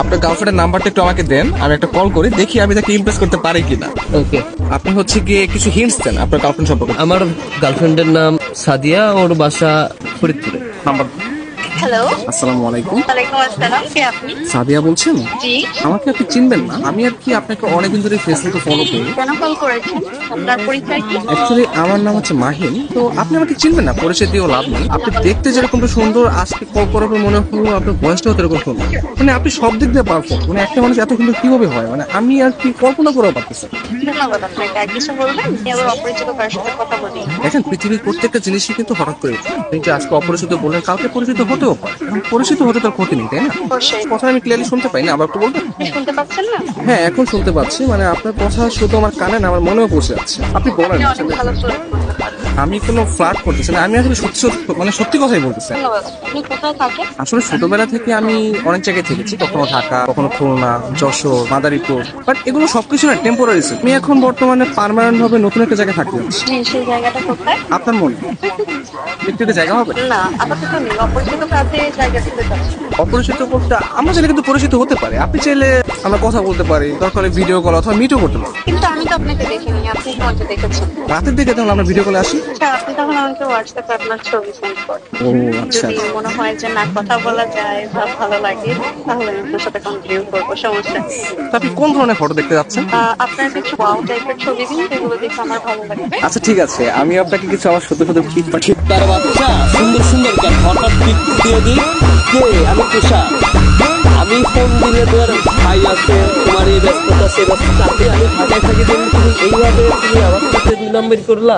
আপনার গার্লফ্রেন্ডের নাম্বারটা একটু আমাকে দেন, আমি একটা কল করি, দেখি আমি তাকে ইমপ্রেস করতে পারি কিনা। ওকে, আপনি হচ্ছে গিয়ে কিছু হিন্টস দেন আপনার গার্লফ্রেন্ড সম্পর্কে। আমার গার্লফ্রেন্ডের নাম সাদিয়া, ওর বাসা ফরিদপুরে। নাম্বার। হ্যালো, আসসালামু আলাইকুম। ওয়ালাইকুম আসসালাম। কে আপনি? সাদিয়া বলছেন? জি। আমাকে আপনি চিনবেন না, আমি আর কি আপনাকে অনেকদিন ধরে ফেসবুকে ফলো করি। কেন কল করেছেন? আপনার পরিচয় কি? অ্যাকচুয়ালি আমার নাম হচ্ছে মাহিন, তো আপনি আমাকে চিনবেন না, পরিচয় দিয়েও লাভ নেই। আপনি দেখতে যেরকমটা সুন্দর, আজকে কল করার পর মনে হলো আপনার ভয়েসটাও এরকম সুন্দর। মানে আপনি সব দিক দিয়ে পারফেক্ট, মানে একটা মানুষ এত সুন্দর কিভাবে হয়, মানে আমি আর কি কল্পনা করেও পারতেছি না। ধন্যবাদ আপনাকে। আর কিছু বলবেন? আমি আবার অপরিচিত কারোর সাথে কথা বলি। দেখেন, পৃথিবীর প্রত্যেকটা জিনিসই কিন্তু হঠাৎ করে ওঠে। আপনি যে আজকে অপরিচিত বললেন, কালকে পরিচিত হতেও পারে। এখন পরিচিত হতে তার ক্ষতি নেই, তাই না? অবশ্যই। কথা আমি ক্লিয়ারলি শুনতে পাই না, আবার একটু বলবেন? আপনি শুনতে পাচ্ছেন না? হ্যাঁ, এখন শুনতে পাচ্ছি। মানে আপনার কথা শুধু আমার কানে না, আমার মনেও পৌঁছে যাচ্ছে। আপনি বলেন। আপনি অনেক ভালো ফ্লার্ট করতে পারেন। আমি কোনো ফ্লার্ট করতেছি না, আমি আসলে সত্যি মানে সত্যি কথাই বলতেছি। ধন্যবাদ। আপনি কোথায় থাকেন? আসলে ছোটবেলা থেকে আমি অনেক জায়গায় থেকেছি, কখনো ঢাকা, কখনো খুলনা, যশোর, মাদারীপুর, বাট এগুলো সবকিছু না টেম্পোরারি ছিল। আমি এখন বর্তমানে পার্মানেন্ট ভাবে নতুন একটা জায়গায় থাকতে যাচ্ছি। জি, সেই জায়গাটা কোথায়? আপনার মনে একটু একটা জায়গা হবে? না, আপাতত নেই। অপরিচিত কাজে জায়গা দিতে চাচ্ছি। অপরিচিত বলতে আমরা চাইলে কিন্তু পরিচিত হতে পারে। আপনি চাইলে আমরা কথা বলতে পারি, দরকার হলে ভিডিও কল অথবা মিটও করতে পারি। কিন্তু আমি তো আপনাকে দেখিনি, আপনি তো আমাকে দেখেছেন। রাতের দিকে তাহলে আমরা ভিডিও কলে আসি। আচ্ছা, আপনি তখন আমাকে হোয়াটসঅ্যাপে আপনার ছবি সেন্ড করেন। ও আচ্ছা। যদি মনে হয় যে না, কথা বলা যায় বা ভালো লাগে, তাহলে আমি আপনার সাথে কন্টিনিউ করবো, সমস্যা নেই। তো আপনি কোন ধরনের ফটো দেখতে যাচ্ছেন? আপনার কিছু ওয়াও টাইপের ছবি দিন, যেগুলো দেখে আমার ভালো লাগবে। আচ্ছা ঠিক আছে, আমি আপনাকে কিছু আমার সত্যি সত্যি পিক পাঠিয়ে। তার বাচ্চা সুন্দর সুন্দর কেন হঠাৎ পিক দিয়ে দিই? কে? আমি তুষা। আমি ফোন দিলে তোর ভাই আছে, তোমার এই ব্যস্ততা সে ব্যস্ততা, আমি ঢাকায় থাকি, তুমি এইভাবে তুমি আমার সাথে 2 নম্বর করলা।